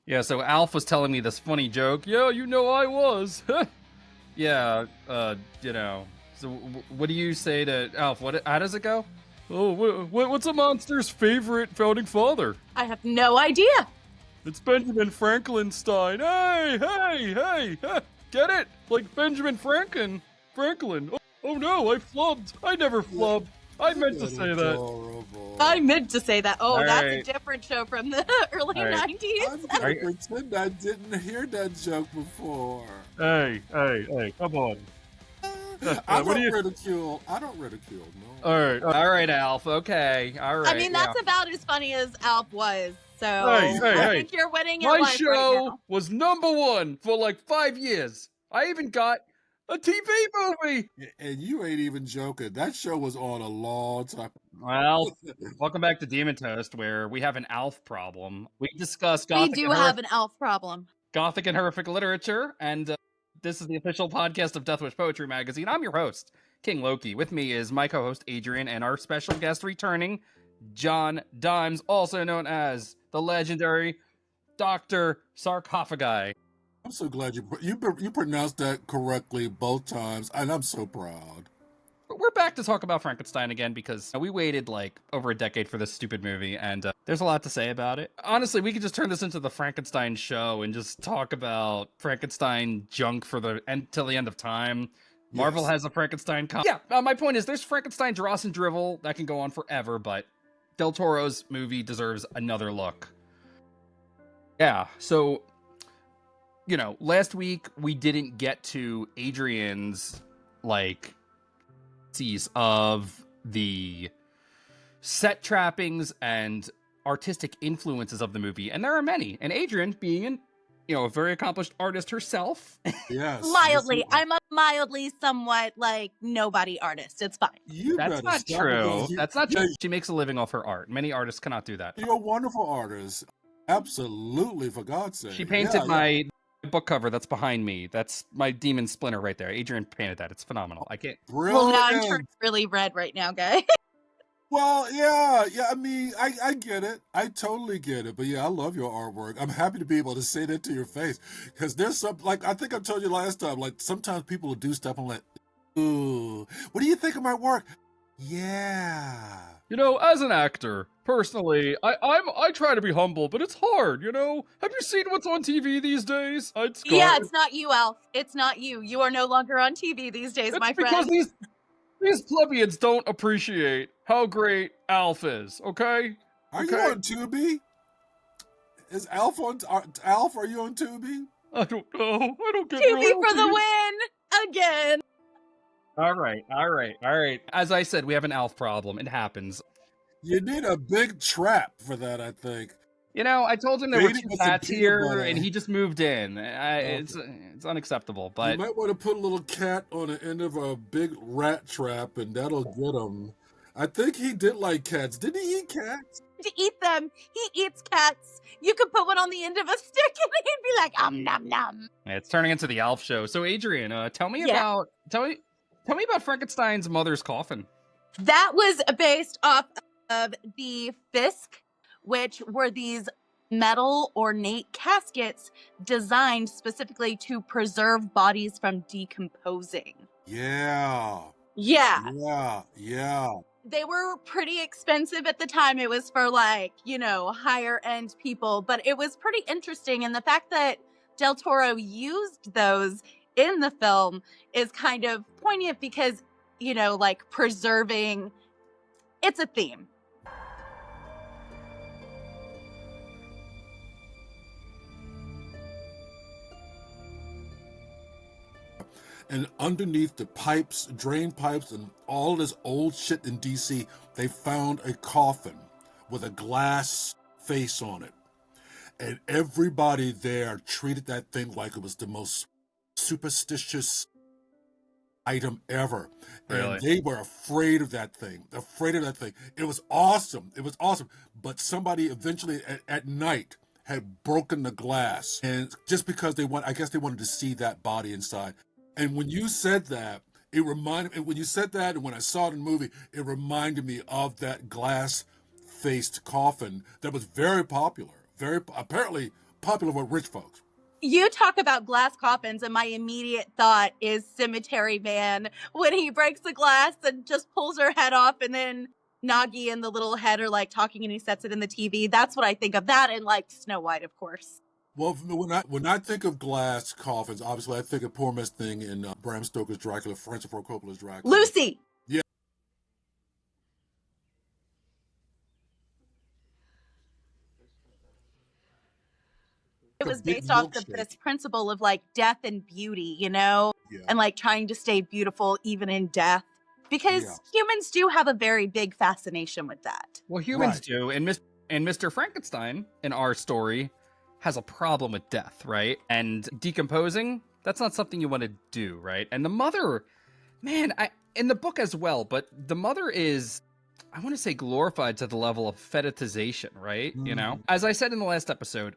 Yeah, so Alf was telling me this funny joke. Yeah, I was. Yeah, So what do you say to Alf? How does it go? Oh, what's a monster's favorite founding father? I have no idea. It's Benjamin Frankenstein. Hey! Get it? Like Benjamin Franklin. Oh no, I flubbed. I never flubbed. I meant to say that. Adorable. I meant to say that. Oh, All that's right. a different show from the early All right. 90s. I'm gonna pretend I didn't hear that joke before. Hey, come on. I what do don't you- ridicule. I don't ridicule. No. All right, Alf. Okay, all right. I mean, that's about as funny as Alf was. So Hey, I think you're winning your My life show right now. was #1 for like 5 years. I even got a TV movie. And you ain't even joking. That show was on a long time. Well, welcome back to Demon Toast, where we have an Alf problem. We discuss We Gothic do and have an Alf problem. Gothic and horrific literature, and this is the official podcast of Death Wish Poetry Magazine. I'm your host, King Loki. With me is my co-host Adrian and our special guest returning, John Dimes, also known as the legendary Dr. Sarcofiguy. I'm so glad you pronounced that correctly both times, and I'm so proud. But we're back to talk about Frankenstein again because we waited like over a decade for this stupid movie, and there's a lot to say about it. Honestly, we could just turn this into the Frankenstein show and just talk about Frankenstein junk till the end of time. Marvel Yes. has a Frankenstein Yeah, my point is there's Frankenstein dross and drivel that can go on forever, but Del Toro's movie deserves another look. Yeah, so, last week we didn't get to Adrian's, of the set trappings and artistic influences of the movie, and there are many. And Adrian, being a very accomplished artist herself, Yes. Mildly. Yes, I'm a mildly somewhat nobody artist. It's fine. that's not true. That's not true. She makes a living off her art. Many artists cannot do that. You're a wonderful artist. Absolutely, for God's sake. She painted my book cover that's behind me. That's my demon splinter right there. Adrian painted that. It's phenomenal. I can't. Brilliant. Well, now I'm turning really red right now, guys. Well, yeah. I mean, I get it. I totally get it. But yeah, I love your artwork. I'm happy to be able to say that to your face, because there's some, I think I told you last time, sometimes people will do stuff and ooh, what do you think of my work? Yeah. As an actor, personally, I try to be humble, but it's hard, Have you seen what's on TV these days? Yeah, it's not you, Alf. It's not you. You are no longer on TV these days, my friend. Because these plebeians don't appreciate how great Alf is, okay? Are you on Tubi? Is Alf on Alf? Are you on Tubi? I don't know. I don't get Tubi for the royalties. win again. All right. As I said, we have an Alf problem. It happens. You need a big trap for that, I think. I told him there were 2 Baited with some cats peanut here, butter. and he just moved in. Okay. It's unacceptable, You but might want to put a little cat on the end of a big rat trap, and that'll get him. I think he did like cats. Didn't he eat cats? To eat them. He eats cats. You could put one on the end of a stick and he'd be like, nom nom. it's turning into the Alf show. So, Adrian, tell me about Frankenstein's mother's coffin. That was based off of the Fisk, which were these metal ornate caskets designed specifically to preserve bodies from decomposing. Yeah. Yeah. Yeah. They were pretty expensive at the time. It was for higher end people, but it was pretty interesting. And the fact that Del Toro used those in the film is kind of poignant because, preserving, it's a theme. And underneath the pipes, drain pipes, and all this old shit in DC, they found a coffin with a glass face on it. And everybody there treated that thing like it was the most superstitious item ever. Really? And they were afraid of that thing. It was awesome. But somebody eventually at night had broken the glass. And just because I guess they wanted to see that body inside. And when you said that, and when I saw it in the movie, it reminded me of that glass-faced coffin that was very popular, apparently popular with rich folks. You talk about glass coffins, and my immediate thought is Cemetery Man when he breaks the glass and just pulls her head off, and then Nagi and the little head are like talking, and he sets it in the TV. That's what I think of that, and like Snow White, of course. Well, when I think of glass coffins, obviously I think of poor Miss Thing in Bram Stoker's Dracula, Francis Ford Coppola's Dracula. Lucy. Yeah. It was based off of this principle of like death and beauty, you know, and like trying to stay beautiful even in death, because humans do have a very big fascination with that. Well, humans do, and Mr. Frankenstein in our story has a problem with death, right? And decomposing, that's not something you want to do, right? And the mother, man, in the book as well, but the mother is, I want to say, glorified to the level of fetishization, right? You know, as I said in the last episode,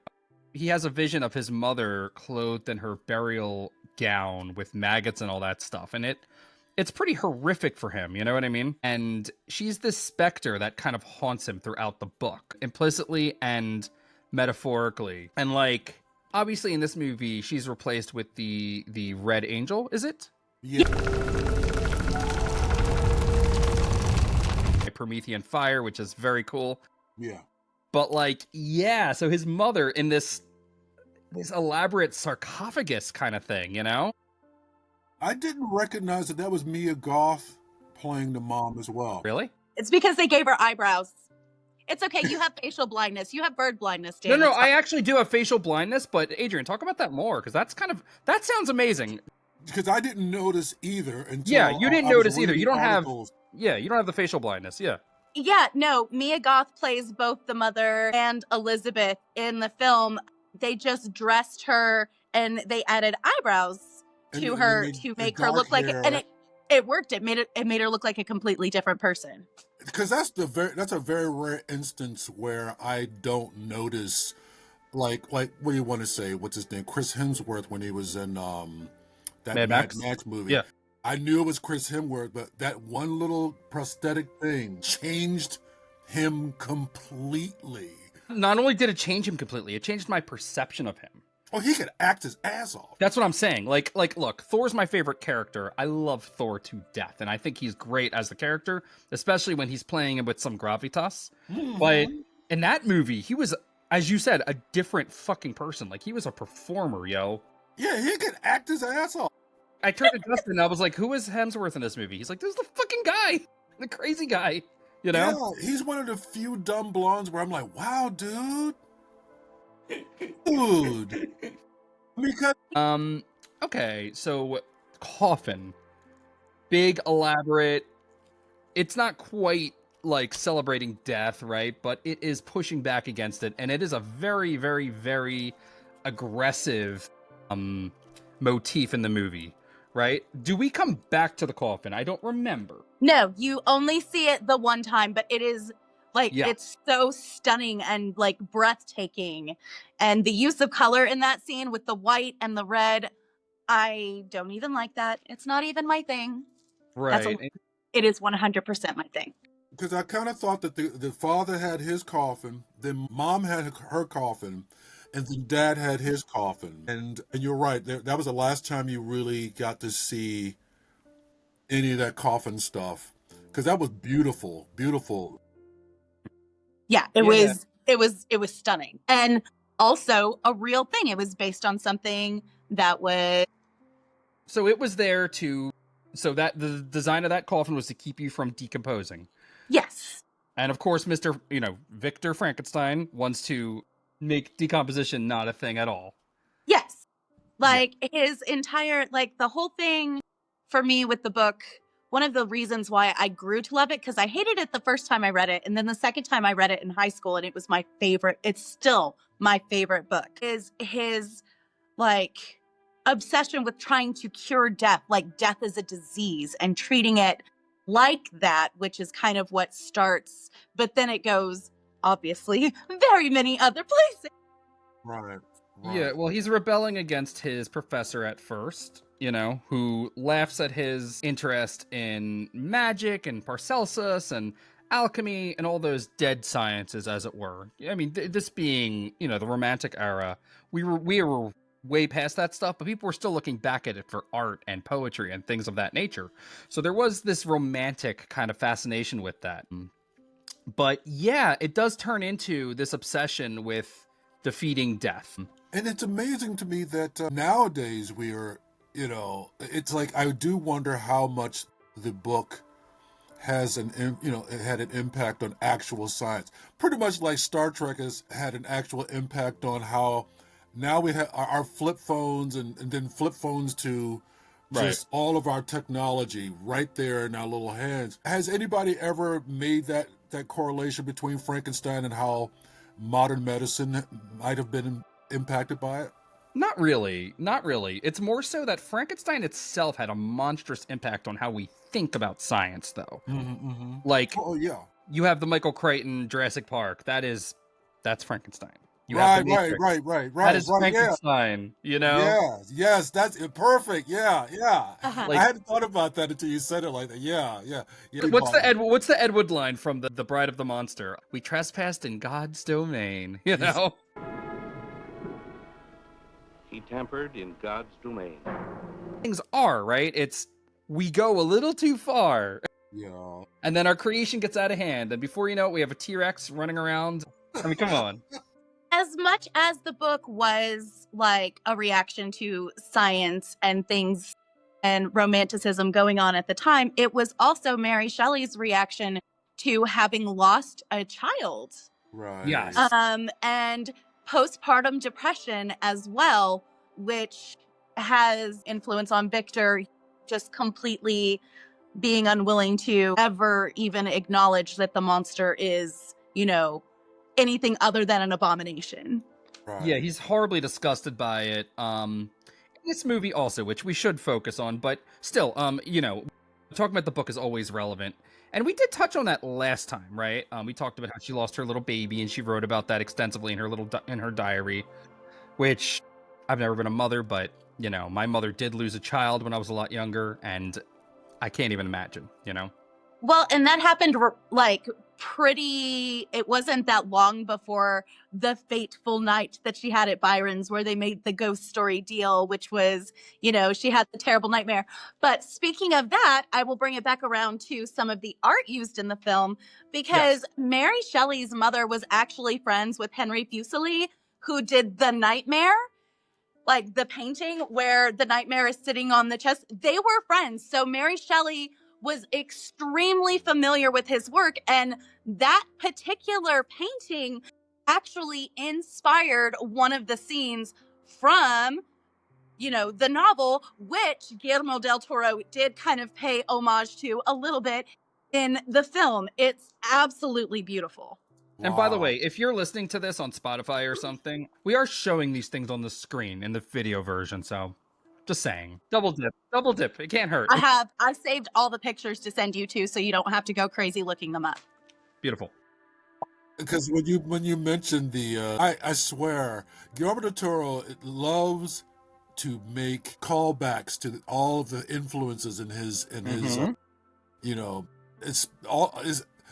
he has a vision of his mother clothed in her burial gown with maggots and all that stuff. And it's pretty horrific for him, you know what I mean? And she's this specter that kind of haunts him throughout the book, implicitly and metaphorically. And like, obviously in this movie, she's replaced with the Red Angel, is it? Yeah. Promethean fire, which is very cool. Yeah. But like, yeah, so his mother in this elaborate sarcophagus kind of thing, you know? I didn't recognize that was Mia Goth playing the mom as well. Really? It's because they gave her eyebrows. It's okay, you have facial blindness. You have bird blindness, Dan. No, I actually do have facial blindness, but Adrian, talk about that more, because that sounds amazing. Because I didn't notice either until you didn't notice either. You don't articles. you don't have the facial blindness, Yeah, no, Mia Goth plays both the mother and Elizabeth in the film. They just dressed her and they added eyebrows to her to make her look like it, and it worked. It made her look like a completely different person. Because that's a very rare instance where I don't notice, like what do you want to say? What's his name? Chris Hemsworth when he was in that Mad Max movie. Yeah. I knew it was Chris Hemsworth, but that one little prosthetic thing changed him completely. Not only did it change him completely, it changed my perception of him. Oh, he could act his ass off. That's what I'm saying. Like, look, Thor's my favorite character. I love Thor to death, and I think he's great as the character, especially when he's playing him with some gravitas. Mm-hmm. But in that movie, he was, as you said, a different fucking person. Like, he was a performer, yo. Yeah, he could act his ass off. I turned to Justin and I was like, who is Hemsworth in this movie? He's like, this is the fucking guy. The crazy guy. You know? Yeah, he's one of the few dumb blondes where I'm like, wow, dude. Dude. Because okay, so coffin. Big, elaborate. It's not quite like celebrating death, right? But it is pushing back against it, and it is a very, very, very aggressive motif in the movie. Right? Do we come back to the coffin? I don't remember. No, you only see it the one time, but it is like, it's so stunning and like breathtaking. And the use of color in that scene with the white and the red, I don't even like that. It's not even my thing. Right. It is 100% my thing. Because I kind of thought that the father had his coffin, then mom had her coffin, and then dad had his coffin. And you're right, that was the last time you really got to see any of that coffin stuff. Because that was beautiful, beautiful. Yeah, it was stunning. And also a real thing. It was based on something that was... So it was there to... So that the design of that coffin was to keep you from decomposing. Yes. And of course, Victor Frankenstein wants to make decomposition not a thing at all. Yes. His entire, the whole thing for me with the book, one of the reasons why I grew to love it, because I hated it the first time I read it, and then the second time I read it in high school, and it was my favorite, it's still my favorite book, is his, obsession with trying to cure death, like death is a disease, and treating it like that, which is kind of what starts, but then it goes... obviously, very many other places. Right. Yeah, well, he's rebelling against his professor at first, who laughs at his interest in magic and Paracelsus, and alchemy and all those dead sciences, as it were. I mean, this being, you know, the Romantic era, we were way past that stuff, but people were still looking back at it for art and poetry and things of that nature. So there was this romantic kind of fascination with that. But yeah, it does turn into this obsession with defeating death. And it's amazing to me that nowadays we are, you know, it's like I do wonder how much the book has it had an impact on actual science. Pretty much like Star Trek has had an actual impact on how now we have our flip phones and then flip phones to just all of our technology right there in our little hands. Has anybody ever made that correlation between Frankenstein and how modern medicine might have been impacted by it? Not really. It's more so that Frankenstein itself had a monstrous impact on how we think about science, though. Like, you have the Michael Crichton Jurassic Park. That's Frankenstein. Right. That is Frankenstein, you know? Yes, that's perfect. Yeah. Uh-huh. I hadn't thought about that until you said it like that. Yeah. What's the Ed Wood line from the Bride of the Monster? We trespassed in God's domain, you know? He tampered in God's domain. Things are, right? We go a little too far. Yeah. And then our creation gets out of hand. And before you know it, we have a T-Rex running around. I mean, come on. As much as the book was like a reaction to science and things and romanticism going on at the time, it was also Mary Shelley's reaction to having lost a child. Right. Yes. And postpartum depression as well, which has influence on Victor just completely being unwilling to ever even acknowledge that the monster is, you know, anything other than an abomination. Right. Yeah, he's horribly disgusted by it. This movie also, which we should focus on, but still, you know, talking about the book is always relevant. And we did touch on that last time, right? We talked about how she lost her little baby, and she wrote about that extensively in her diary, which I've never been a mother, but, you know, my mother did lose a child when I was a lot younger, and I can't even imagine, you know? Well, and that happened it wasn't that long before the fateful night that she had at Byron's where they made the ghost story deal, which was, you know, she had the terrible nightmare. But speaking of that, I will bring it back around to some of the art used in the film, because Mary Shelley's mother was actually friends with Henry Fuseli, who did The Nightmare, like the painting where the nightmare is sitting on the chest. They were friends. So Mary Shelley was extremely familiar with his work, and that particular painting actually inspired one of the scenes from, you know, the novel, which Guillermo del Toro did kind of pay homage to a little bit in the film. It's absolutely beautiful. And by the way, if you're listening to this on Spotify or something, we are showing these things on the screen in the video version, so just saying. Double dip. It can't hurt. I saved all the pictures to send you to, so you don't have to go crazy looking them up. Beautiful. Because when you mentioned I swear, Guillermo del Toro loves to make callbacks to all of the influences in his you know,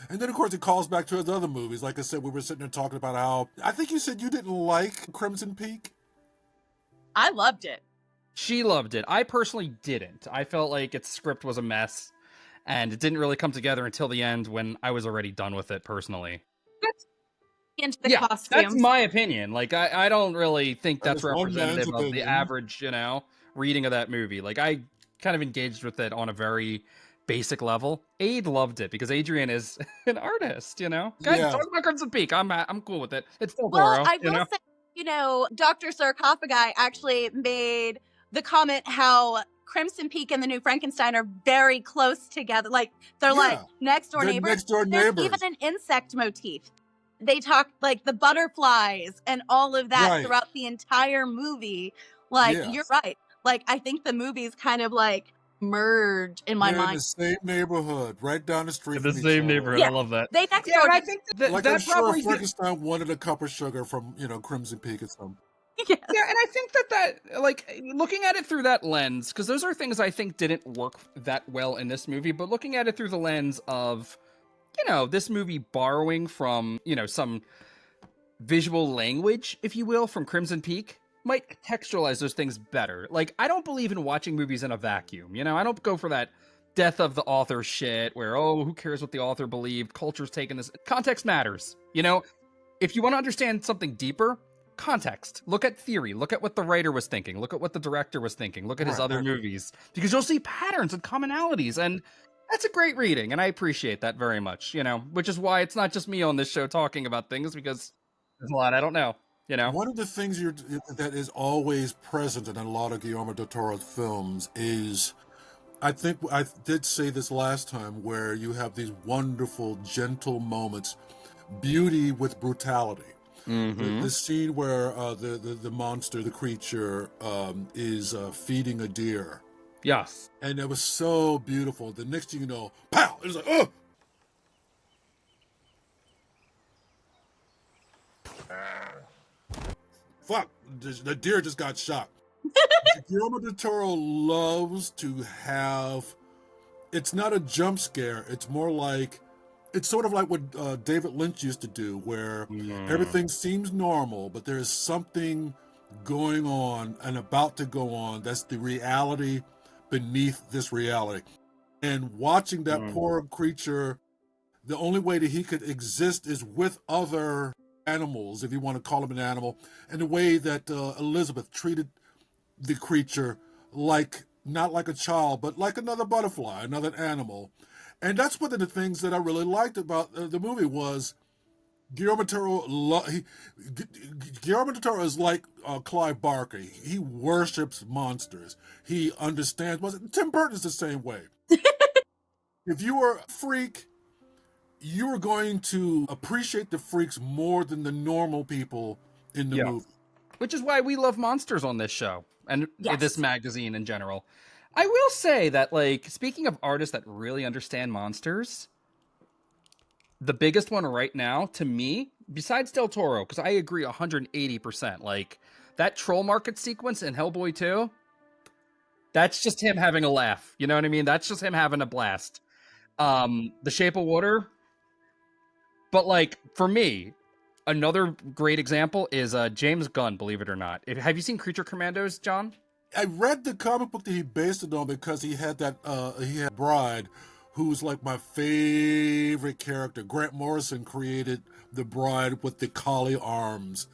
and then of course it calls back to his other movies. Like I said, we were sitting there talking about how I think you said you didn't like Crimson Peak. I loved it. She loved it. I personally didn't. I felt like its script was a mess, and it didn't really come together until the end when I was already done with it personally. Into the costumes. That's my opinion. Like, I don't really think that's That is one representative man's of the opinion. average, you know, reading of that movie. Like, I kind of engaged with it on a very basic level. Aid loved it because Adrian is an artist, you know? Guys, Yeah. talk about Crimson Peak. I'm cool with it. It's still Well, Toro, I you will know? say, you know, Dr. Sarcofiguy actually made the comment how Crimson Peak and the New Frankenstein are very close together. Like, they're like next door They're neighbors. next door There's neighbors. even an insect motif. They talk like the butterflies and all of that Right. throughout the entire movie. Like, Yes. you're right. Like, I think the movies kind of like merge in my They're in mind. the same neighborhood, right down the street. In the from each same other. neighborhood. Yeah. I love that. They next Yeah, door. and I think that, Like that I'm sure probably Frankenstein wanted a cup of sugar from Crimson Peak or something. Yes. Yeah, and I think that like looking at it through that lens, because those are things I think didn't work that well in this movie, but looking at it through the lens of this movie borrowing from, some visual language, if you will, from Crimson Peak might contextualize those things better. Like, I don't believe in watching movies in a vacuum. I don't go for that death of the author shit where, who cares what the author believed? Culture's taking this. Context matters. If you want to understand something deeper, context. Look at theory. Look at what the writer was thinking. Look at what the director was thinking. Look at his other movies. Because you'll see patterns and commonalities. And that's a great reading. And I appreciate that very much, which is why it's not just me on this show talking about things, because there's a lot I don't know. One of the things that is always present in a lot of Guillermo del Toro's films is, I think I did say this last time, where you have these wonderful, gentle moments, beauty with brutality. Mm-hmm. The scene where the monster, the creature, is feeding a deer. Yes. And it was so beautiful. The next thing you know, pow! It was like, oh! Fuck! The deer just got shot. Guillermo del Toro loves to have... It's not a jump scare. It's more like... It's sort of like what David Lynch used to do, where everything seems normal, but there's something going on and about to go on that's the reality beneath this reality. And watching that poor creature, the only way that he could exist is with other animals, if you want to call him an animal, and the way that Elizabeth treated the creature not like a child, but like another butterfly, another animal. And that's one of the things that I really liked about the movie was Guillermo del Toro is like Clive Barker. He worships monsters. He understands. Tim Burton's the same way. If you were a freak, you were going to appreciate the freaks more than the normal people in the movie. Which is why we love monsters on this show and this magazine in general. I will say that, speaking of artists that really understand monsters, the biggest one right now, to me, besides Del Toro, because I agree 180%, that troll market sequence in Hellboy 2, that's just him having a laugh. You know what I mean? That's just him having a blast. The Shape of Water. But, for me, another great example is James Gunn, believe it or not. Have you seen Creature Commandos, John? I read the comic book that he based it on because he had Bride, who's like my favorite character. Grant Morrison created the Bride with the collie arms.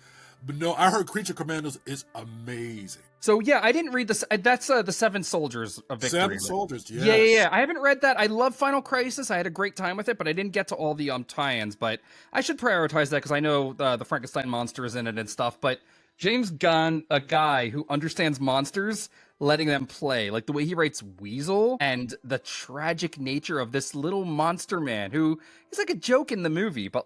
But no, I heard Creature Commandos is amazing. So yeah, I didn't read this. That's the Seven Soldiers of Victory. Seven Soldiers, yes. Yeah. I haven't read that. I love Final Crisis. I had a great time with it, but I didn't get to all the tie-ins. But I should prioritize that because I know the Frankenstein monster is in it and stuff. But James Gunn, a guy who understands monsters, letting them play, like the way he writes Weasel and the tragic nature of this little monster man who is like a joke in the movie, but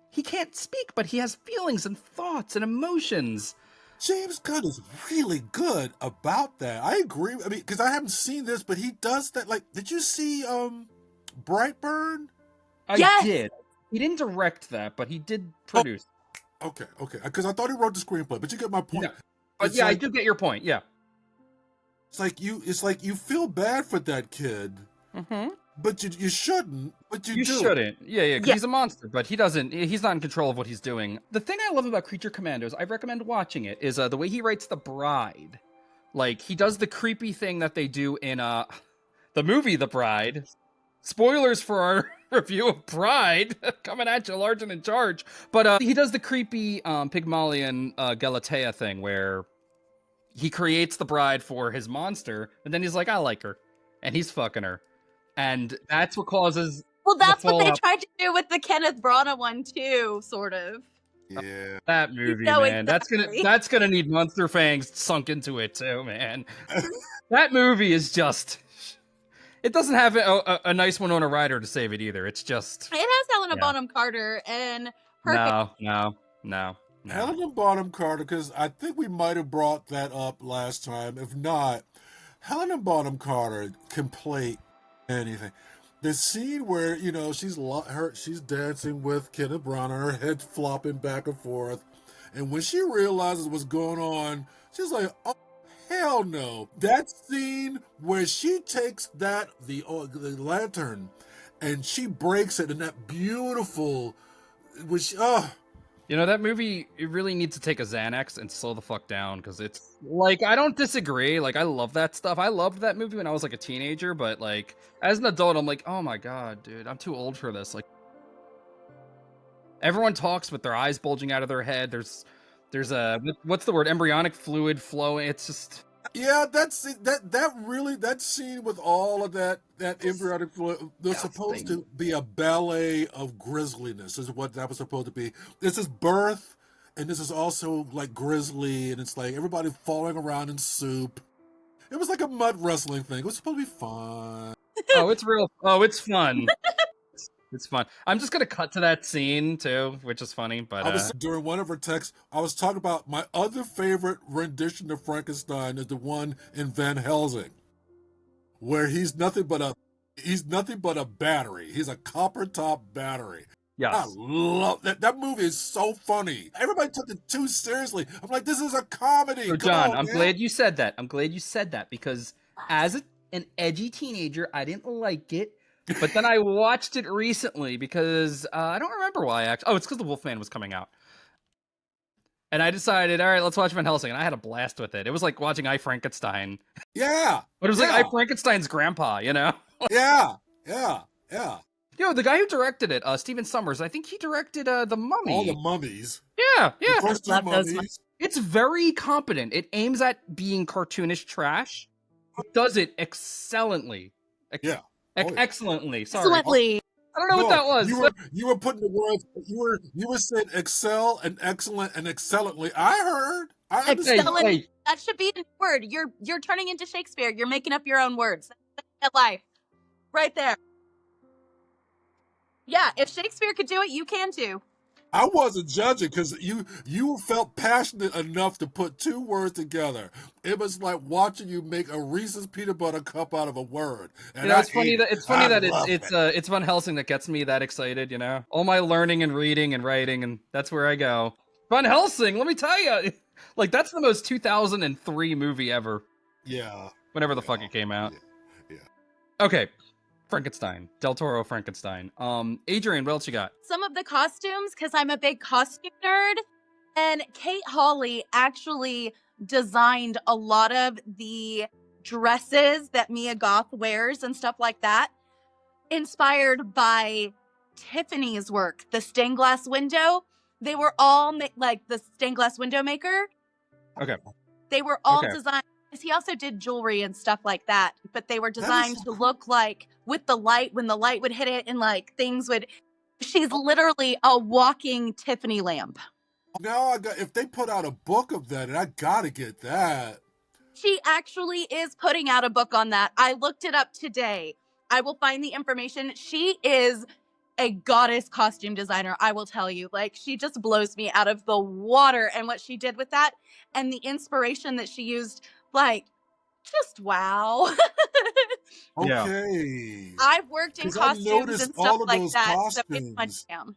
he can't speak, but he has feelings and thoughts and emotions. James Gunn is really good about that. I agree. I mean, because I haven't seen this, but he does that. Did you see Brightburn? I did. He didn't direct that, but he did produce. Okay. Because I thought he wrote the screenplay, but you get my point. Yeah. But I do get your point. Yeah. It's like you feel bad for that kid, but you shouldn't. But you do. Shouldn't. Yeah. He's a monster, but he doesn't. He's not in control of what he's doing. The thing I love about Creature Commandos, I recommend watching it, is the way he writes the Bride. He does the creepy thing that they do in the movie The Bride. Spoilers for our review of Bride coming at you large and in charge. But he does the creepy Pygmalion Galatea thing where he creates the bride for his monster, and then he's like, I like her. And he's fucking her. And that's what causes... Well, that's what they tried to do with the Kenneth Branagh one, too, sort of. Yeah. That movie, man. Exactly. That's gonna need Monster Fangs sunk into it, too, man. That movie is just... It doesn't have a nice Winona Ryder to save it either. It's just... It has Helena Bonham Carter and her... No. Helena Bonham Carter, because I think we might have brought that up last time. If not, Helena Bonham Carter can play anything. The scene where, she's dancing with Kenneth Branagh, her head flopping back and forth. And when she realizes what's going on, she's like, oh, hell no. That scene where she takes the lantern and she breaks it in that beautiful, which You know, that movie, it really needs to take a Xanax and slow the fuck down, because it's, like, I don't disagree. Like, I love that stuff. I loved that movie when I was, like, a teenager, but, like, as an adult, I'm like, oh my god, dude, I'm too old for this. Like, everyone talks with their eyes bulging out of their head. There's a, what's the word? Embryonic fluid flowing. It's just... Yeah, that's it. That scene with all of that embryonic fluid, there's supposed to be a ballet of grisliness, is what that was supposed to be. This is birth, and this is also like grisly, and it's like everybody falling around in soup. It was like a mud wrestling thing. It was supposed to be fun. Oh, it's real. Oh, it's fun. It's fun. I'm just gonna cut to that scene too, which is funny. But I was during one of her texts, I was talking about my other favorite rendition of Frankenstein is the one in Van Helsing, where he's nothing but a battery. He's a copper top battery. yes. I love that. That movie is so funny. Everybody took it too seriously. I'm like, this is a comedy. So, Come John, on, I'm man. glad you said that. I'm glad you said that, because as an edgy teenager, I didn't like it. But then I watched it recently because I don't remember why, actually. Oh, it's because The Wolfman was coming out. And I decided, all right, let's watch Van Helsing. And I had a blast with it. It was like watching I, Frankenstein. Yeah. But it was like I, Frankenstein's grandpa, you know? Yeah. Yo, the guy who directed it, Stephen Sommers, I think he directed The Mummy. All the mummies. Yeah. The first two Love those mummies. It's very competent. It aims at being cartoonish trash. It does it excellently. Yeah. Excellently. Sorry. Excellently. I don't know what that was. You were putting the words. You were saying excel and excellent and excellently. I heard. I understand. Excellent. Hey. That should be the word. You're turning into Shakespeare. You're making up your own words. That's life. Right there. Yeah, if Shakespeare could do it, you can too. I wasn't judging because you felt passionate enough to put two words together. It was like watching you make a Reese's peanut butter cup out of a word. And it's funny that it's Van Helsing that gets me that excited. You know, all my learning and reading and writing, and that's where I go. Van Helsing, let me tell you, like that's the most 2003 movie ever. Yeah. Whenever the fuck it came out. Yeah. Okay. Frankenstein. Del Toro Frankenstein. Adrian, what else you got? Some of the costumes, because I'm a big costume nerd, and Kate Hawley actually designed a lot of the dresses that Mia Goth wears and stuff like that, inspired by Tiffany's work. The stained glass window, they were all like the stained glass window maker. Okay. They were all designed. He also did jewelry and stuff like that, but they were designed to look like with the light, when the light would hit it and like things would, she's literally a walking Tiffany lamp. Now if they put out a book of that, and I gotta get that. She actually is putting out a book on that. I looked it up today. I will find the information. She is a goddess costume designer, I will tell you. Like, she just blows me out of the water, and what she did with that and the inspiration that she used. Like, just wow. Okay. I've worked in costumes and stuff like that, so it's my jam.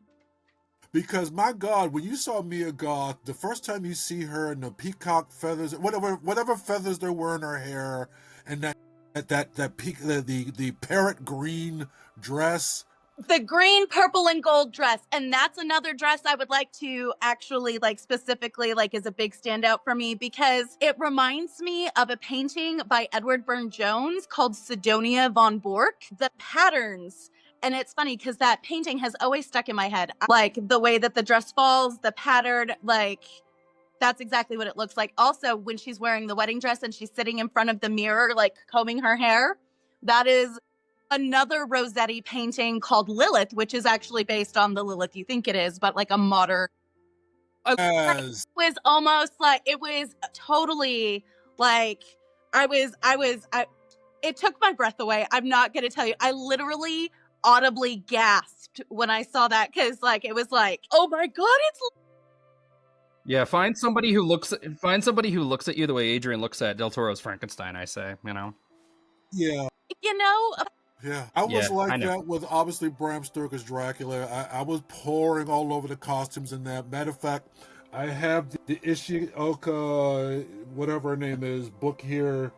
Because my God, when you saw Mia Goth, the first time you see her in the peacock feathers, whatever feathers there were in her hair, and the parrot green dress. The green, purple, and gold dress. And that's another dress I would like to actually, like, specifically, like, is a big standout for me, because it reminds me of a painting by Edward Burne-Jones called Sidonia von Bork. The patterns, and it's funny because that painting has always stuck in my head. Like, the way that the dress falls, the pattern, like, that's exactly what it looks like. Also, when she's wearing the wedding dress and she's sitting in front of the mirror, like, combing her hair, that is another Rossetti painting called Lilith, which is actually based on the Lilith you think it is, but like a modern. It was almost like, it was totally like, it took my breath away. I'm not going to tell you. I literally audibly gasped when I saw that, because like, it was like, oh my God, it's. Yeah, find somebody who looks at you the way Adrian looks at Del Toro's Frankenstein, I say, you know. Yeah. You know. Yeah, I was like that with obviously Bram Stoker's Dracula. I was pouring all over the costumes in that. Matter of fact, I have the Ishioka, whatever her name is, book here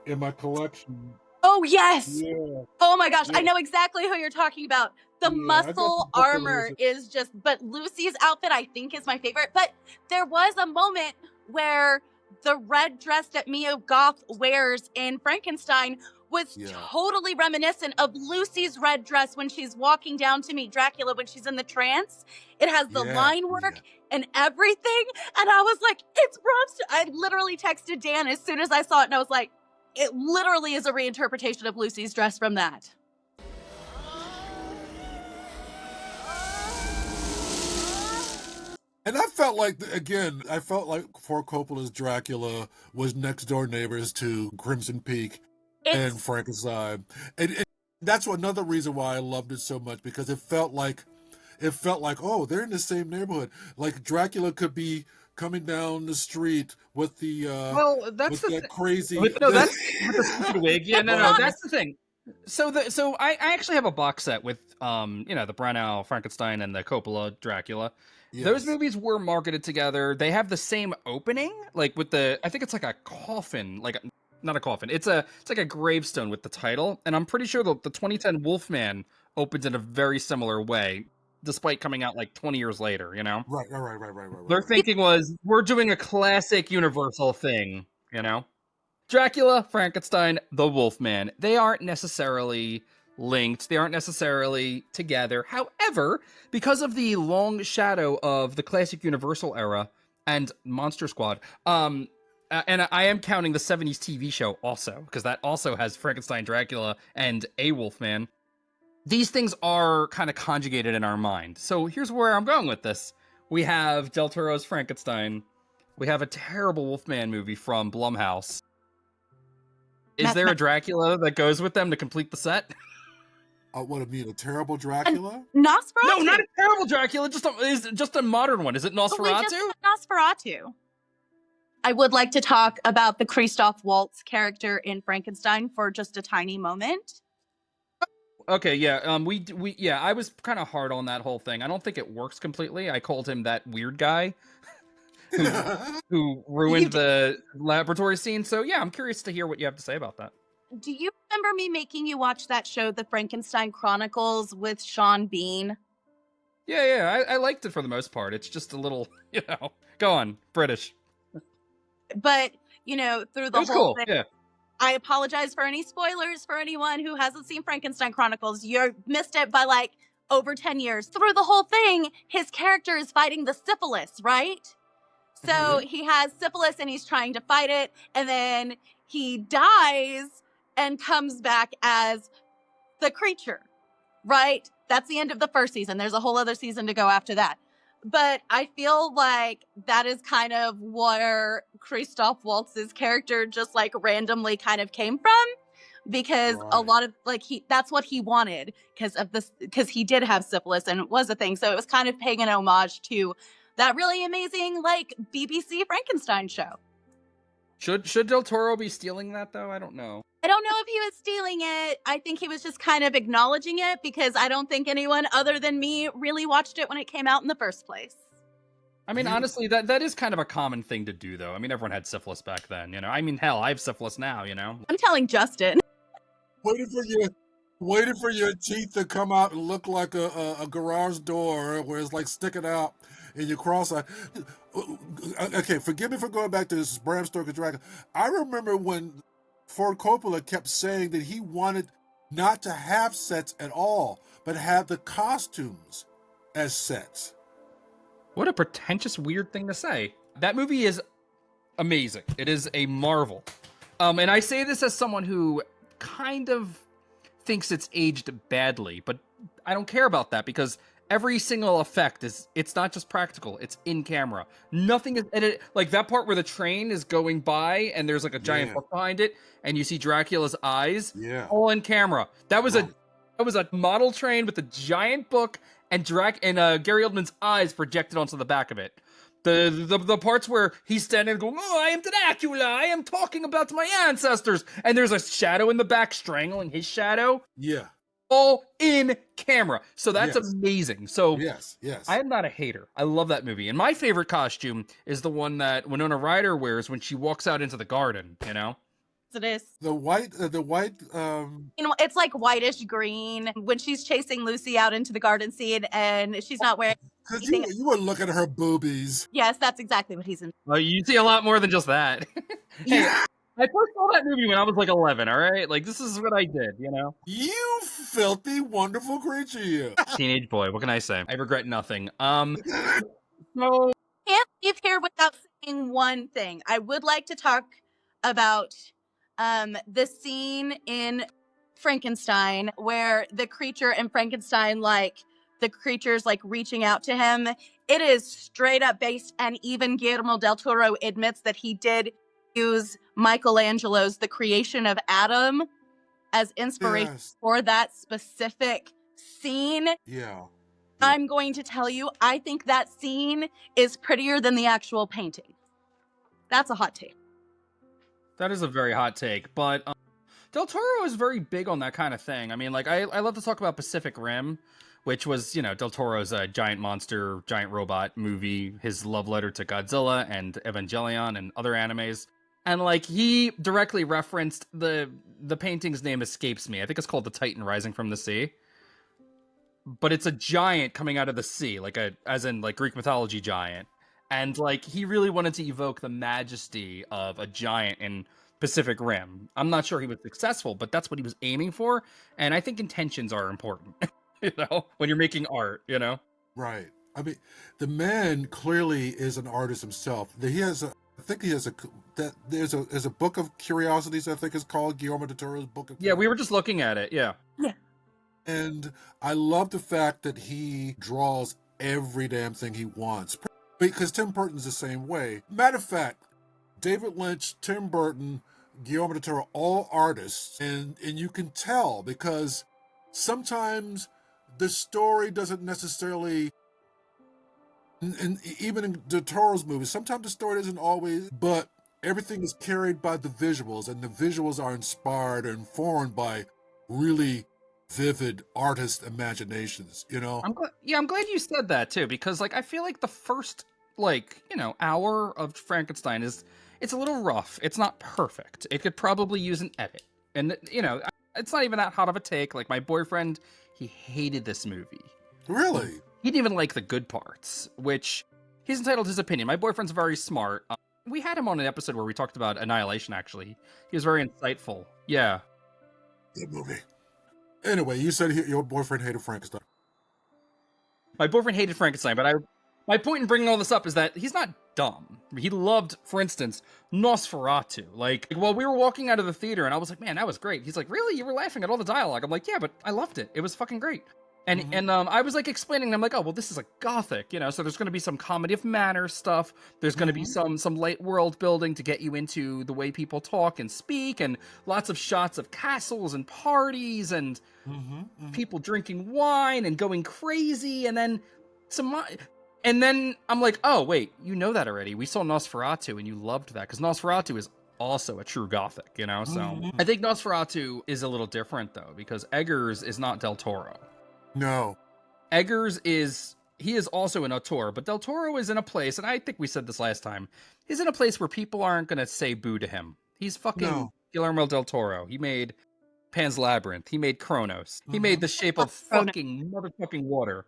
in my collection. Oh, yes. Yeah, Oh my gosh, yeah, I know exactly who you're talking about. The yeah. I got the muscle book over here. armor is just, but Lucy's outfit I think is my favorite. But there was a moment where the red dress that Mia Goth wears in Frankenstein was Yeah, totally reminiscent of Lucy's red dress when she's walking down to meet Dracula when she's in the trance. It has the yeah, line yeah. work and everything. And I was like, it's Bram. I literally texted Dan as soon as I saw it, and I was like, it literally is a reinterpretation of Lucy's dress from that. And I felt like, again, for Coppola's Dracula was next door neighbors to Crimson Peak and It's Frankenstein, and that's another reason why I loved it so much, because it felt like, oh, they're in the same neighborhood. Like Dracula could be coming down the street with the Well, that's with the that crazy. no, that's with the stupid wig. Yeah, no, Right. that's the thing. So I actually have a box set with the Branagh Frankenstein and the Coppola Dracula. Those Yes. movies were marketed together. They have the same opening, like with I think it's like a coffin, not a coffin. It's like a gravestone with the title, and I'm pretty sure the 2010 Wolfman opens in a very similar way, despite coming out like 20 years later. Right. Their thinking was, we're doing a classic Universal thing. Dracula, Frankenstein, the Wolfman. They aren't necessarily linked. They aren't necessarily together. However, because of the long shadow of the classic Universal era and Monster Squad, and I am counting the 70s TV show also, because that also has Frankenstein, Dracula, and a Wolfman. These things are kind of conjugated in our mind. So here's where I'm going with this. We have Del Toro's Frankenstein. We have a terrible Wolfman movie from Blumhouse. Is there a Dracula that goes with them to complete the set? What, I mean, a terrible Dracula? Nosferatu. No, not a terrible Dracula, just a modern one. Is it But we just Nosferatu? had Nosferatu. I would like to talk about the Christoph Waltz character in Frankenstein for just a tiny moment. Okay, yeah. I was kind of hard on that whole thing. I don't think it works completely. I called him that weird guy who ruined the laboratory scene. So yeah, I'm curious to hear what you have to say about that. Do you remember me making you watch that show, The Frankenstein Chronicles, with Sean Bean? Yeah, I liked it for the most part. It's just a little, go on, British. But, through the It was whole cool, thing, yeah. I apologize for any spoilers for anyone who hasn't seen Frankenstein Chronicles. You missed it by like over 10 years. Through the whole thing, his character is fighting the syphilis, right? So he has syphilis and he's trying to fight it, and then he dies and comes back as the creature, right? That's the end of the first season. There's a whole other season to go after that. But I feel like that is kind of where Christoph Waltz's character just like randomly kind of came from, because a lot of that's what he wanted because he did have syphilis and it was a thing. So it was kind of paying an homage to that really amazing BBC Frankenstein show. Should Del Toro be stealing that though? I don't know. I don't know if he was stealing it. I think he was just kind of acknowledging it, because I don't think anyone other than me really watched it when it came out in the first place. I mean, honestly, that is kind of a common thing to do, though. I mean, everyone had syphilis back then, I mean, hell, I have syphilis now, I'm telling Justin. Waiting for your teeth to come out and look like a garage door where it's like sticking out and you cross eye. Okay, forgive me for going back to this Bram Stoker Dracula. I remember when Ford Coppola kept saying that he wanted not to have sets at all, but have the costumes as sets. What a pretentious, weird thing to say. That movie is amazing. It is a marvel. And I say this as someone who kind of thinks it's aged badly, but I don't care about that, because every single effect it's not just practical, it's in camera. Nothing is edited. Like that part where the train is going by and there's like a giant book behind it and you see Dracula's eyes, all in camera. That was a model train with a giant book and Gary Oldman's eyes projected onto the back of it. The parts where he's standing and going, "Oh, I am Dracula, I am talking about my ancestors," and there's a shadow in the back strangling his shadow. Yeah. All in camera. So that's amazing. So yes. I am not a hater. I love that movie. And my favorite costume is the one that Winona Ryder wears when she walks out into the garden, The white, You know, it's like whitish green when she's chasing Lucy out into the garden scene and she's not wearing because anything. you were looking at her boobies. Yes, that's exactly what he's in. Well, you see a lot more than just that. Hey, Yeah, I first saw that movie when I was like 11, all right? Like, this is what I did, you know? you filthy, wonderful creature, you. Teenage boy, what can I say? I regret nothing. So... Can't leave here without saying one thing. I would like to talk about the scene in Frankenstein where the creature in Frankenstein, like, the creature's like reaching out to him. It is straight up based, and even Guillermo del Toro admits that he did use Michelangelo's The Creation of Adam as inspiration for that specific scene. Yeah. I'm going to tell you, I think that scene is prettier than the actual painting. That's a hot take. That is a very hot take, but Del Toro is very big on that kind of thing. I mean, like, I love to talk about Pacific Rim, which was, you know, Del Toro's giant monster, giant robot movie, his love letter to Godzilla and Evangelion and other animes. And, like, he directly referenced the painting's name escapes me. I think it's called The Titan Rising from the Sea. But it's a giant coming out of the sea, like as in like Greek mythology giant. And like he really wanted to evoke the majesty of a giant in Pacific Rim. I'm not sure he was successful, but that's what he was aiming for. And I think intentions are important, you know, when you're making art, you know? Right. I mean, the man clearly is an artist himself. There's a book of curiosities, I think is called Guillermo del Toro's book of Yeah, we were just looking at it, yeah. Yeah. And I love the fact that he draws every damn thing he wants. Because Tim Burton's the same way. Matter of fact, David Lynch, Tim Burton, Guillermo del Toro, all artists. And you can tell because sometimes the story doesn't necessarily... And even in del Toro's movies, sometimes the story isn't always... But everything is carried by the visuals. And the visuals are inspired and informed by really... vivid artist imaginations, you know? I'm glad you said that too, because like I feel like the first like, you know, hour of Frankenstein it's a little rough. It's not perfect. It could probably use an edit. And you know, it's not even that hot of a take. Like my boyfriend, he hated this movie. Really? He didn't even like the good parts, which he's entitled to his opinion. My boyfriend's very smart. We had him on an episode where we talked about Annihilation, actually. He was very insightful. Yeah. Good movie. Anyway, you said your boyfriend hated Frankenstein. My boyfriend hated Frankenstein, but my point in bringing all this up is that he's not dumb. He loved, for instance, Nosferatu. Like, while we were walking out of the theater, and I was like, man, that was great. He's like, really? You were laughing at all the dialogue? I'm like, yeah, but I loved it. It was fucking great. And I was like explaining, I'm like, oh, well, this is like Gothic, you know, so there's going to be some comedy of manners stuff. There's going to be some light world building to get you into the way people talk and speak, and lots of shots of castles and parties and people drinking wine and going crazy. And then I'm like, oh, wait, you know that already. We saw Nosferatu and you loved that because Nosferatu is also a true Gothic, you know? So I think Nosferatu is a little different though, because Eggers is not Del Toro. No. Eggers is also an auteur, but Del Toro is in a place, and I think we said this last time, he's in a place where people aren't going to say boo to him. He's fucking Guillermo del Toro. He made Pan's Labyrinth. He made Kronos. He made The Shape of fucking motherfucking Water.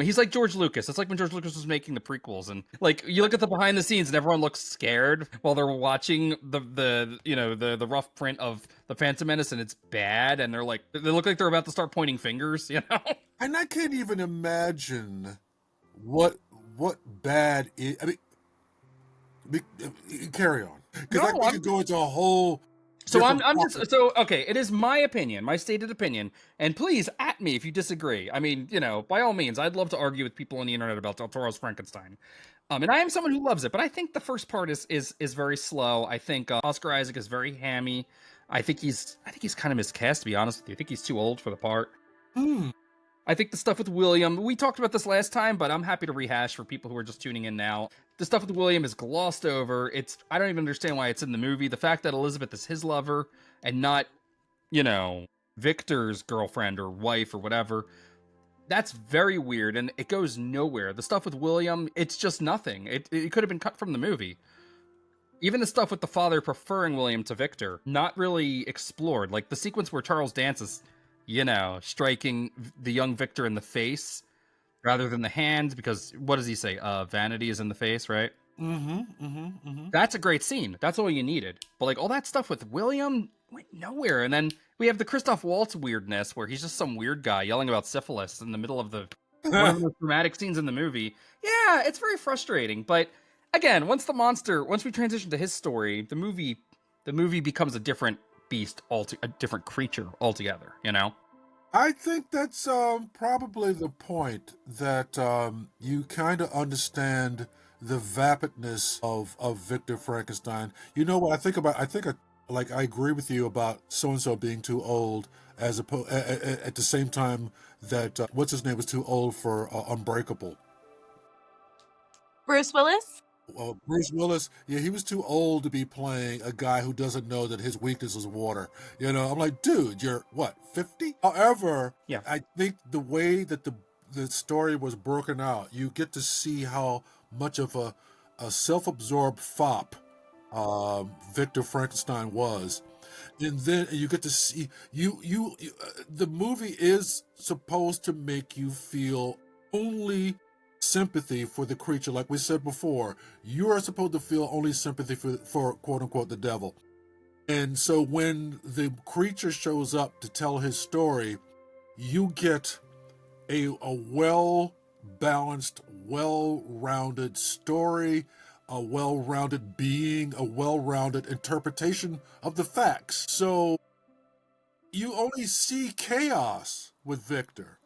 He's like George Lucas. It's like when George Lucas was making the prequels, and like you look at the behind the scenes, and everyone looks scared while they're watching the rough print of the Phantom Menace, and it's bad, and they look like they're about to start pointing fingers, you know. And I can't even imagine what bad is. I mean, carry on because we could go into a whole. So okay, it is my opinion, my stated opinion, and please at me if you disagree. I mean, you know, by all means, I'd love to argue with people on the internet about Del Toro's Frankenstein. And I am someone who loves it, but I think the first part is very slow. I think Oscar Isaac is very hammy. I think he's kind of miscast, to be honest with you. I think he's too old for the part. I think the stuff with William, we talked about this last time, but I'm happy to rehash for people who are just tuning in now. The stuff with William is glossed over. I don't even understand why it's in the movie. The fact that Elizabeth is his lover and not, you know, Victor's girlfriend or wife or whatever, that's very weird, and it goes nowhere. The stuff with William, it's just nothing. It could have been cut from the movie. Even the stuff with the father preferring William to Victor, not really explored. Like the sequence where Charles Dance is, striking the young Victor in the face rather than the hand, because what does he say? Vanity is in the face, right? That's a great scene. That's all you needed. But like all that stuff with William went nowhere. And then we have the Christoph Waltz weirdness where he's just some weird guy yelling about syphilis in the middle of one of the most dramatic scenes in the movie. Yeah, it's very frustrating. But again, once we transition to his story, the movie becomes a different beast, a different creature altogether, I think that's probably the point, that you kind of understand the vapidness of Victor Frankenstein. You know what I think about? I agree with you about so-and-so being too old, as opposed at the same time that what's his name was too old for Unbreakable. Bruce Willis? Bruce Willis, yeah, he was too old to be playing a guy who doesn't know that his weakness is water. I'm like, dude, you're what, 50? However, yeah, I think the way that the story was broken out, you get to see how much of a self-absorbed fop Victor Frankenstein was. And then you get to see the movie is supposed to make you feel only sympathy for the creature. Like we said before, you are supposed to feel only sympathy for quote unquote the devil. And so when the creature shows up to tell his story, you get a well-balanced, well-rounded story, a well-rounded being, a well-rounded interpretation of the facts. So you only see chaos with Victor.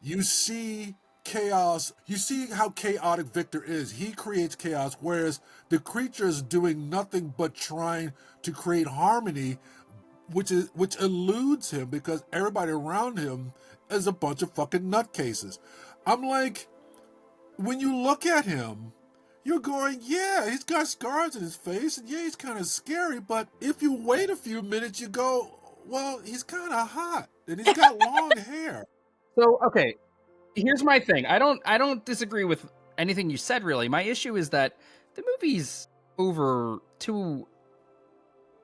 You see chaos. You see how chaotic Victor is. He creates chaos, whereas the creature is doing nothing but trying to create harmony, which eludes him because everybody around him is a bunch of fucking nutcases. I'm like, when you look at him, you're going, yeah, he's got scars in his face, and yeah, he's kind of scary, but if you wait a few minutes, you go, well, he's kind of hot, and he's got long hair. So, okay, here's my thing. I don't disagree with anything you said, really. My issue is that the movie's over 2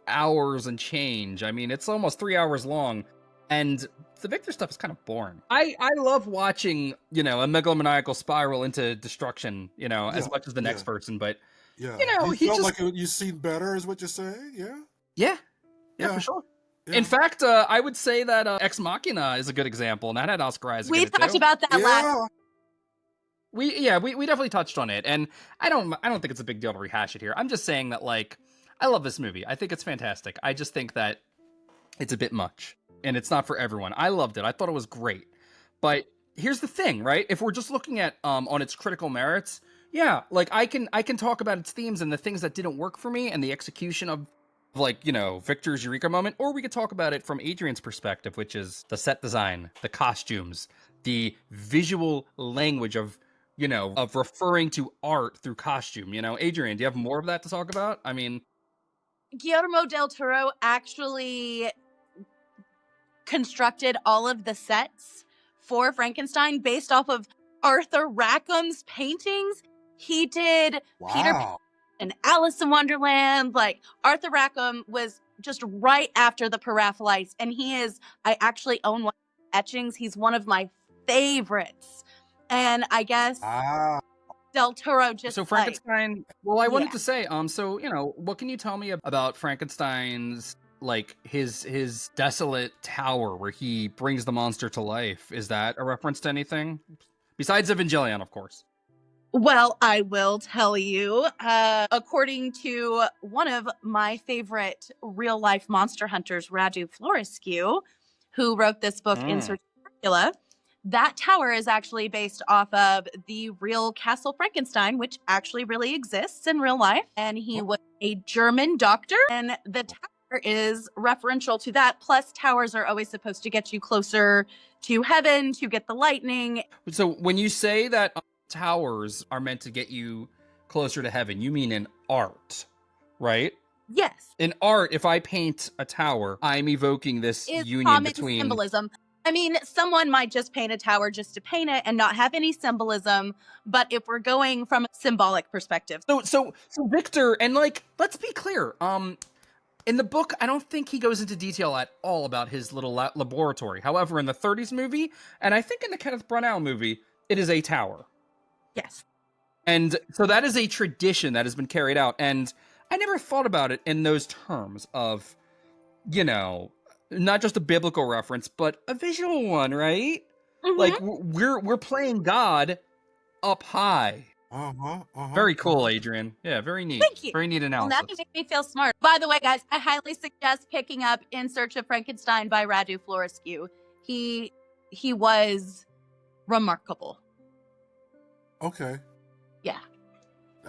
hours and change. I mean, it's almost 3 hours long, and the Victor stuff is kind of boring. I love watching, a megalomaniacal spiral into destruction, as much as the next person, but he he felt just... like you've seen better, is what you're saying. Yeah, for sure. Yeah. In fact, I would say that Ex Machina is a good example, and that had Oscar Isaac. We talked about that last. We definitely touched on it, and I don't think it's a big deal to rehash it here. I'm just saying that, like, I love this movie. I think it's fantastic. I just think that it's a bit much, and it's not for everyone. I loved it. I thought it was great. But here's the thing, right? If we're just looking at on its critical merits, yeah, like I can talk about its themes and the things that didn't work for me and the execution of, like, Victor's eureka moment, or we could talk about it from Adrian's perspective, which is the set design, the costumes, the visual language of referring to art through costume. Adrian, do you have more of that to talk about? I mean, Guillermo del Toro actually constructed all of the sets for Frankenstein based off of Arthur Rackham's paintings. He did Peter Pan and Alice in Wonderland. Like, Arthur Rackham was just right after the Pre-Raphaelites, and I actually own one of his etchings. He's one of my favorites. And I guess Del Toro just... So Frankenstein, I wanted to say, what can you tell me about Frankenstein's, like, his desolate tower where he brings the monster to life? Is that a reference to anything? Besides Evangelion, of course. Well, I will tell you, according to one of my favorite real-life monster hunters, Radu Florescu, who wrote this book, In Search of Dracula, that tower is actually based off of the real Castle Frankenstein, which actually really exists in real life. And he was a German doctor, and the tower is referential to that. Plus, towers are always supposed to get you closer to heaven, to get the lightning. So when you say that towers are meant to get you closer to heaven, you mean in art, right? Yes. In art, if I paint a tower, I'm evoking this union between symbolism. I mean, someone might just paint a tower just to paint it and not have any symbolism. But if we're going from a symbolic perspective. So Victor, and like, let's be clear. In the book, I don't think he goes into detail at all about his little laboratory. However, in the 30s movie, and I think in the Kenneth Branagh movie, it is a tower. Yes. And so that is a tradition that has been carried out. And I never thought about it in those terms of, you know, not just a biblical reference, but a visual one, right? Mhm. Like we're playing God up high. Very cool, Adrian. Yeah, very neat. Thank you. Very neat Well, analysis. now you make me feel smart. By the way, guys, I highly suggest picking up In Search of Frankenstein by Radu Florescu. He was remarkable. Okay. Yeah.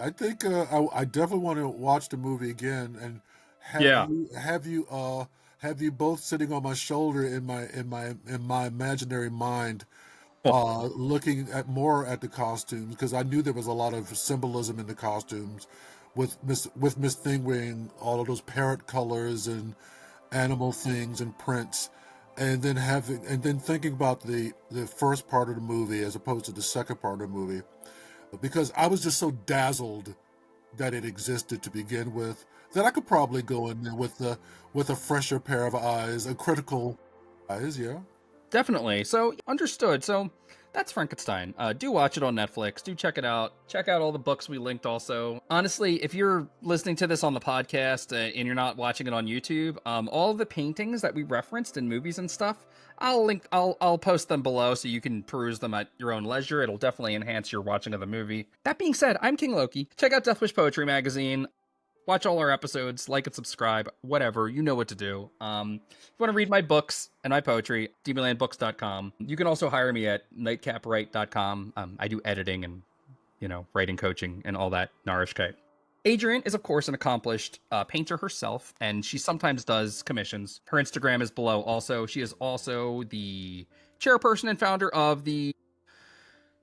I think I definitely want to watch the movie again and have you both sitting on my shoulder in my imaginary mind, looking at more at the costumes, because I knew there was a lot of symbolism in the costumes, with Miss Thing wearing all of those parrot colors and animal things and prints, and then thinking about the first part of the movie as opposed to the second part of the movie, because I was just so dazzled that it existed to begin with, that I could probably go in there with a fresher pair of eyes, a critical eyes, yeah. Definitely. So understood. So that's Frankenstein. Do watch it on Netflix. Do check it out. Check out all the books we linked also. Honestly, if you're listening to this on the podcast and you're not watching it on YouTube, all the paintings that we referenced in movies and stuff, I'll post them below so you can peruse them at your own leisure. It'll definitely enhance your watching of the movie. That being said, I'm King Loki. Check out Death Wish Poetry Magazine. Watch all our episodes, like and subscribe, whatever, you know what to do. If you want to read my books and my poetry, demonlandbooks.com. You can also hire me at nightcapright.com. I do editing and, writing coaching and all that nourishkeit. Adrian is, of course, an accomplished painter herself, and she sometimes does commissions. Her Instagram is below also. She is also the chairperson and founder of the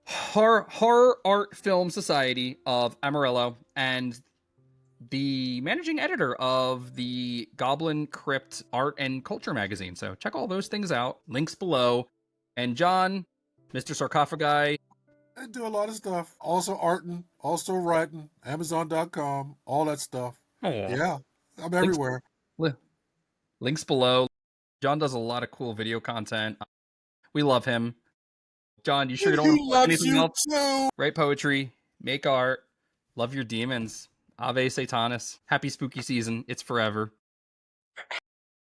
Horror Art Film Society of Amarillo, and the managing editor of the Goblin Crypt Art and Culture magazine. So check all those things out. Links below. And John, Mr. Sarcofiguy. I do a lot of stuff. Also arting, also writing, Amazon.com, all that stuff. Yeah, I'm everywhere. Links below. John does a lot of cool video content. We love him. John, you sure you don't want to plug anything else? Too. Write poetry, make art, love your demons. Ave Satanis. Happy spooky season. It's forever.